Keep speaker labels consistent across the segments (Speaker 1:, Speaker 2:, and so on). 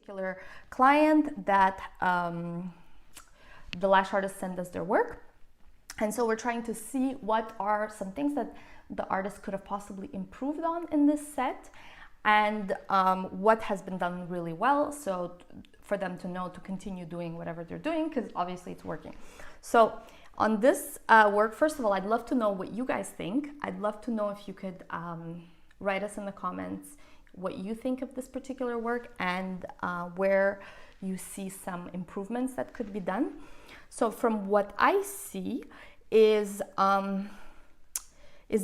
Speaker 1: particular client that the lash artist sent us their work. And so we're trying to see what are some things that the artist could have possibly improved on in this set, and what has been done really well, so for them to know to continue doing whatever they're doing, because obviously it's working. So on this work, first of all, I'd love to know what you guys think. I'd love to know if you could write us in the comments what you think of this particular work, and where you see some improvements that could be done. So from what I see is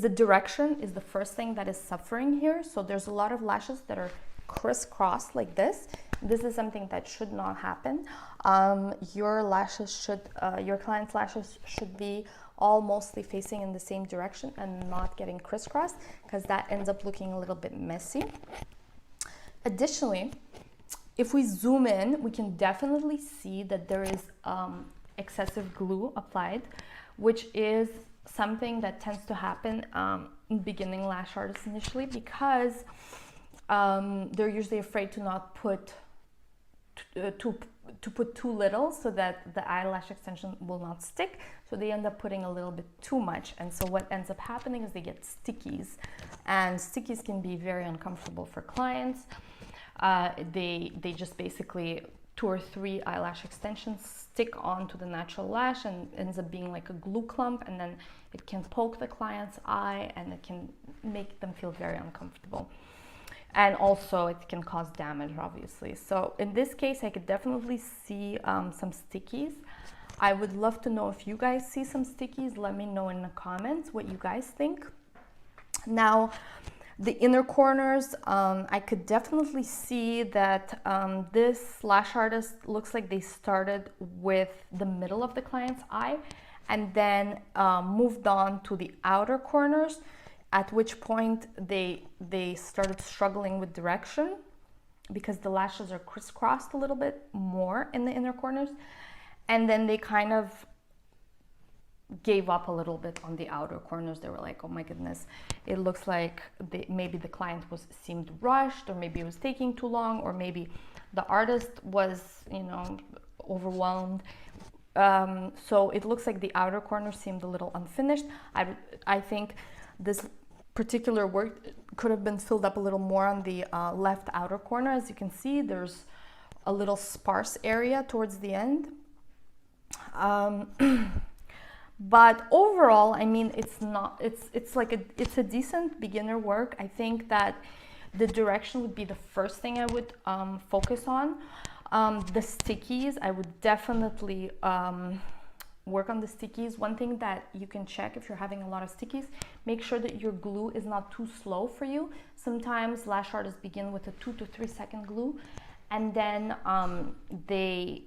Speaker 1: the direction is the first thing that is suffering here. So there's a lot of lashes that are crisscrossed like this. This is something that should not happen. Your lashes should, your client's lashes should be all mostly facing in the same direction and not getting crisscrossed, because that ends up looking a little bit messy. Additionally, if we zoom in, we can definitely see that there is excessive glue applied, which is something that tends to happen in beginning lash artists initially, because they're usually afraid to not put to put too little, so that the eyelash extension will not stick. So they end up putting a little bit too much, and so what ends up happening is they get stickies, and stickies can be very uncomfortable for clients. They just basically 2 or 3 eyelash extensions stick onto the natural lash and ends up being like a glue clump, and then it can poke the client's eye and it can make them feel very uncomfortable. And also it can cause damage, obviously. So in this case, I could definitely see some stickies. I would love to know if you guys see some stickies. Let me know in the comments what you guys think. Now, the inner corners, I could definitely see that this lash artist looks like they started with the middle of the client's eye and then moved on to the outer corners, at which point they started struggling with direction because the lashes are crisscrossed a little bit more in the inner corners, and then they kind of gave up a little bit on the outer corners. They were like, oh my goodness, it looks like maybe the client seemed rushed, or maybe it was taking too long, or maybe the artist was, you know, overwhelmed. So it looks like the outer corner seemed a little unfinished. I think this particular work could have been filled up a little more on the left outer corner. As you can see, there's a little sparse area towards the end. But overall, I mean, it's a decent beginner work. I think that the direction would be the first thing I would focus on. The stickies, I would definitely work on the stickies. One thing that you can check if you're having a lot of stickies, make sure that your glue is not too slow for you. Sometimes lash artists begin with a 2 to 3 second glue, and then they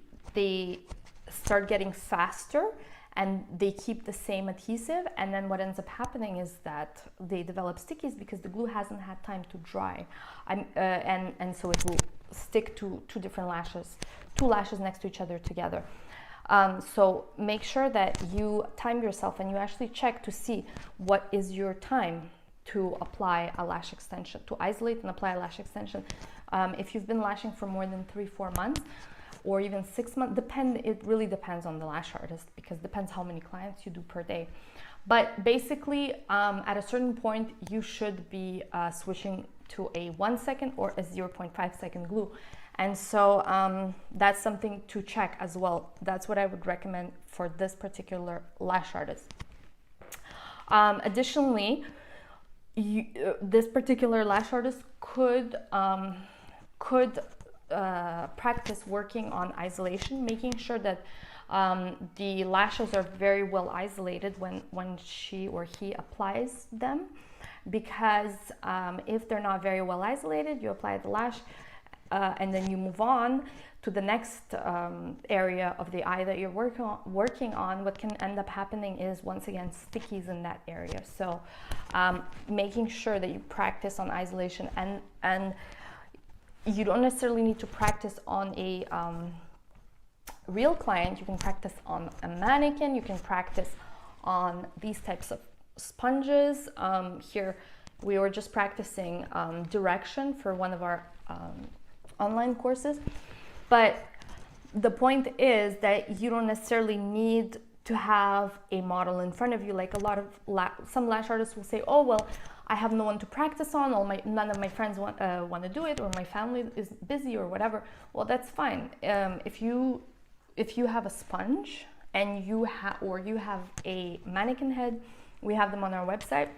Speaker 1: start getting faster, and they keep the same adhesive, and then what ends up happening is that they develop stickies because the glue hasn't had time to dry, and so it will stick to two lashes next to each other together. So make sure that you time yourself and you actually check to see what is your time to apply a lash extension, to isolate and apply a lash extension. If you've been lashing for more than 3-4 months, or even 6 months, it really depends on the lash artist, because it depends how many clients you do per day. But basically, at a certain point, you should be switching to a 1 second or a 0.5 second glue. And so that's something to check as well. That's what I would recommend for this particular lash artist. Additionally, this particular lash artist could practice working on isolation, making sure that the lashes are very well isolated when she or he applies them, because if they're not very well isolated, you apply the lash and then you move on to the next area of the eye that you're working on, what can end up happening is, once again, stickies in that area. So making sure that you practice on isolation, and you don't necessarily need to practice on a real client. You can practice on a mannequin, you can practice on these types of sponges. Here we were just practicing direction for one of our online courses. But the point is that you don't necessarily need to have a model in front of you. Like some lash artists will say, oh, well, I have no one to practice on, none of my friends want to do it, or my family is busy or whatever. Well, that's fine. If you have a sponge and you have a mannequin head, we have them on our website.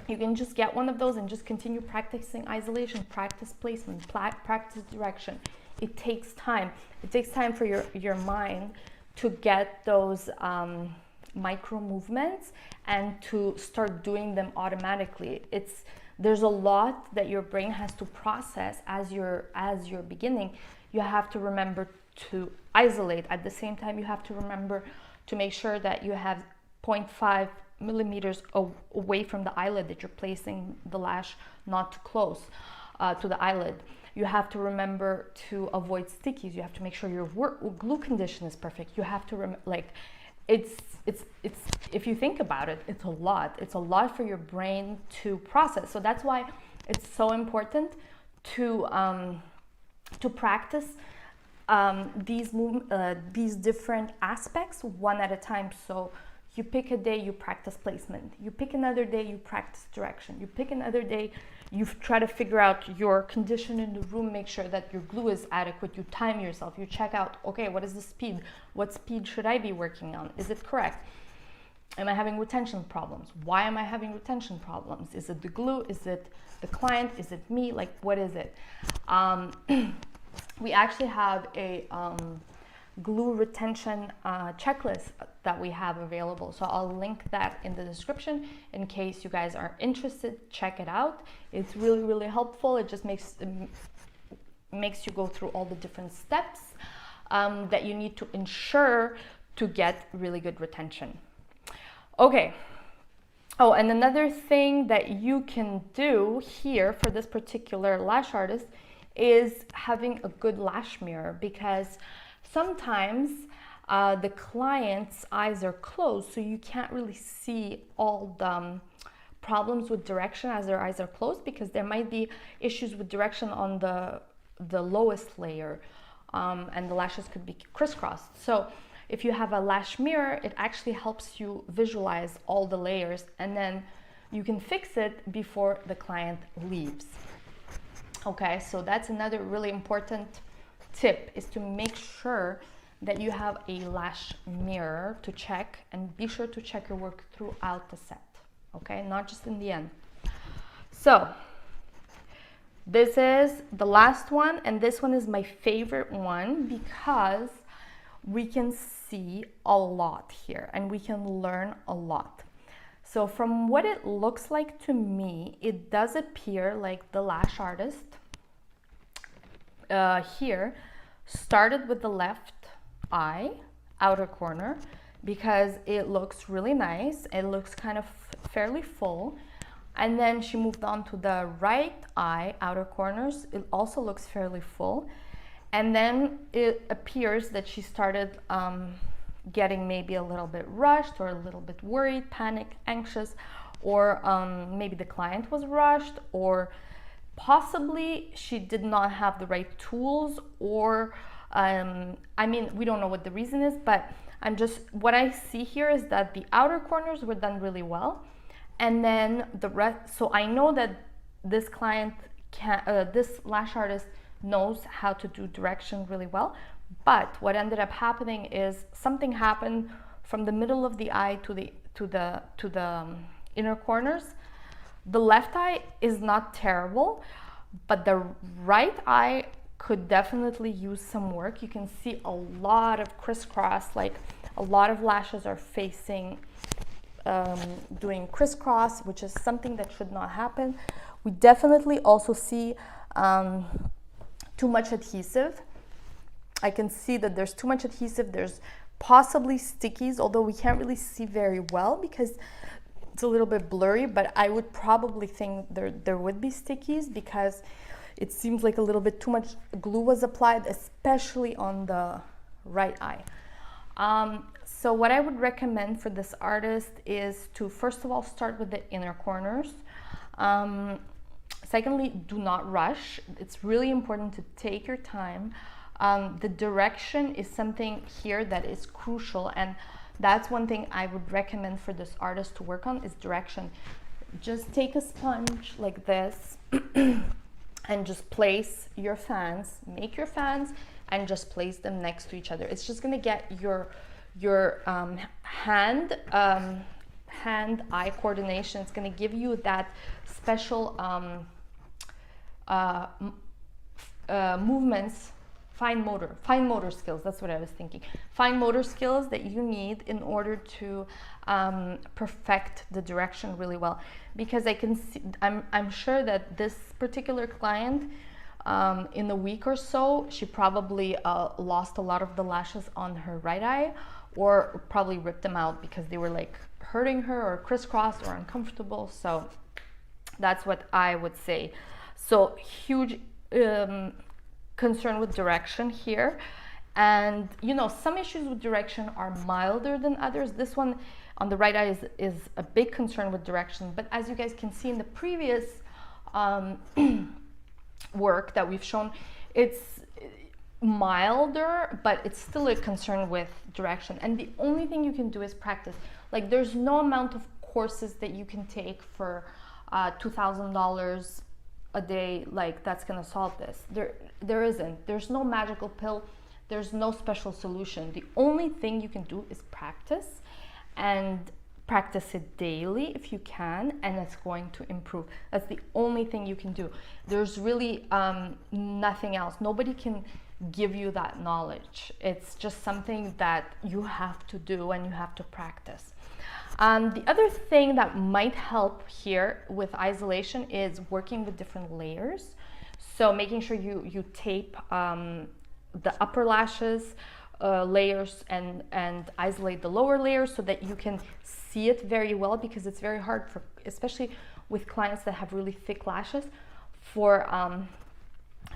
Speaker 1: You can just get one of those and just continue practicing isolation, practice placement, practice direction. It takes time. It takes time for your mind to get those micro movements and to start doing them automatically. There's a lot that your brain has to process as you're beginning. You have to remember to isolate. At the same time, you have to remember to make sure that you have 0.5 millimeters away from the eyelid, that you're placing the lash not too close to the eyelid. You have to remember to avoid stickies. You have to make sure your glue condition is perfect. You have to it's if you think about it, it's a lot. It's a lot for your brain to process. So that's why it's so important to practice these different aspects one at a time. So you pick a day, you practice placement. You pick another day, you practice direction. You pick another day, you try to figure out your condition in the room, make sure that your glue is adequate. You time yourself. You check out, okay, what is the speed? What speed should I be working on? Is it correct? Am I having retention problems? Why am I having retention problems? Is it the glue? Is it the client? Is it me? Like, what is it? We actually have a glue retention checklist that we have available. So I'll link that in the description in case you guys are interested. Check it out. It's really, really helpful. It just makes you go through all the different steps that you need to ensure to get really good retention. Okay. Oh, and another thing that you can do here for this particular lash artist is having a good lash mirror, because sometimes the client's eyes are closed, so you can't really see all the problems with direction as their eyes are closed, because there might be issues with direction on the lowest layer, and the lashes could be crisscrossed. So if you have a lash mirror, it actually helps you visualize all the layers, and then you can fix it before the client leaves. Okay, so that's another really important tip, is to make sure that you have a lash mirror to check, and be sure to check your work throughout the set, okay, not just in the end. So this is the last one, and this one is my favorite one because we can see a lot here and we can learn a lot. So from what it looks like to me, it does appear like the lash artist here started with the left eye outer corner because it looks really nice. It looks kind of fairly full. And then she moved on to the right eye outer corners. It also looks fairly full. And then it appears that she started getting maybe a little bit rushed, or a little bit worried, panic, anxious, or maybe the client was rushed, or possibly she did not have the right tools, or I mean, we don't know what the reason is, but what I see here is that the outer corners were done really well, and then the rest. So I know that this client this lash artist knows how to do direction really well. But what ended up happening is something happened from the middle of the eye to the inner corners. The left eye is not terrible, but the right eye could definitely use some work. You can see a lot of crisscross, like a lot of lashes are facing, doing crisscross, which is something that should not happen. We definitely also see too much adhesive. I can see that there's too much adhesive. There's possibly stickies, although we can't really see very well because it's a little bit blurry, but I would probably think there would be stickies because it seems like a little bit too much glue was applied, especially on the right eye. So what I would recommend for this artist is to first of all start with the inner corners. Secondly, do not rush. It's really important to take your time. The direction is something here that is crucial, and that's one thing I would recommend for this artist to work on is direction. Just take a sponge like this and just place your fans, make your fans, and just place them next to each other. It's just gonna get your hand-eye coordination. It's gonna give you that special movements, fine motor skills. That's what I was thinking. Fine motor skills that you need in order to perfect the direction really well. Because I can see, I'm sure that this particular client, in a week or so, she probably lost a lot of the lashes on her right eye, or probably ripped them out because they were like hurting her or crisscrossed or uncomfortable. So that's what I would say. So huge concern with direction here. And you know, some issues with direction are milder than others. This one on the right eye is a big concern with direction, but as you guys can see in the previous work that we've shown, it's milder, but it's still a concern with direction. And the only thing you can do is practice. Like, there's no amount of courses that you can take for $2,000 a day, like, that's gonna solve this. There isn't. There's no magical pill. There's no special solution. The only thing you can do is practice, and practice it daily if you can, and it's going to improve. That's the only thing you can do. There's really nothing else. Nobody can give you that knowledge. It's just something that you have to do and you have to practice. The other thing that might help here with isolation is working with different layers. So making sure you tape the upper lashes layers and isolate the lower layers so that you can see it very well, because it's very hard for, especially with clients that have really thick lashes, for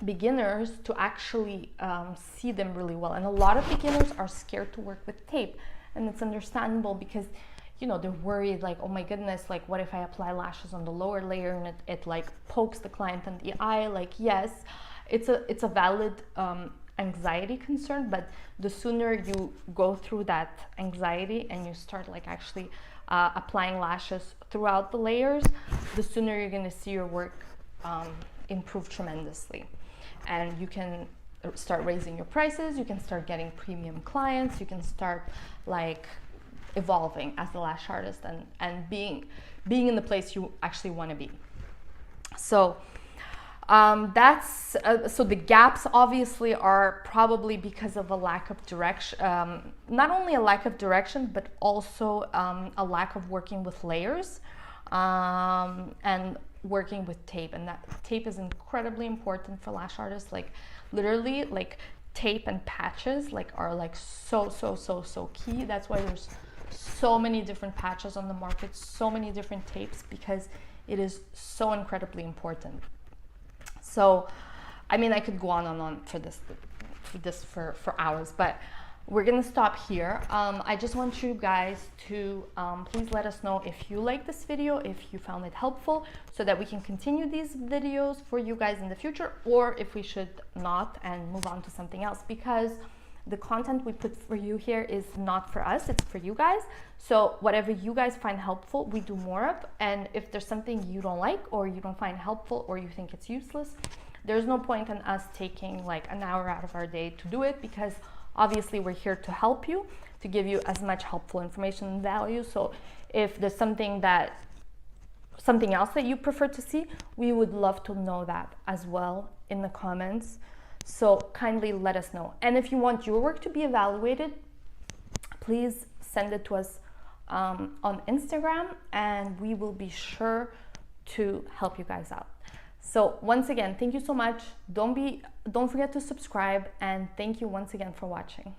Speaker 1: beginners to actually see them really well. And a lot of beginners are scared to work with tape, and it's understandable because, you know, they're worried, like, oh my goodness, like, what if I apply lashes on the lower layer and it like pokes the client in the eye? Like, yes, it's a valid anxiety concern, but the sooner you go through that anxiety and you start like actually applying lashes throughout the layers, the sooner you're going to see your work improve tremendously. And you can start raising your prices, you can start getting premium clients, you can start like evolving as a lash artist and being in the place you actually want to be. So that's so the gaps obviously are probably because of a lack of direction, not only a lack of direction, but also a lack of working with layers and working with tape. And that tape is incredibly important for lash artists. Like, literally, like, tape and patches like are like so key. That's why there's so many different patches on the market, so many different tapes, because it is so incredibly important. So, I mean, I could go on and on for for hours, but we're gonna stop here. I just want you guys to please let us know if you like this video, if you found it helpful, so that we can continue these videos for you guys in the future, or if we should not and move on to something else, because the content we put for you here is not for us, it's for you guys. So whatever you guys find helpful, we do more of. And if there's something you don't like, or you don't find helpful, or you think it's useless, there's no point in us taking like an hour out of our day to do it, because obviously we're here to help you, to give you as much helpful information and value. So if there's something else that you prefer to see, we would love to know that as well in the comments. So kindly let us know. And if you want your work to be evaluated, please send it to us on Instagram, and we will be sure to help you guys out. So once again, thank you so much. Don't forget to subscribe, and thank you once again for watching.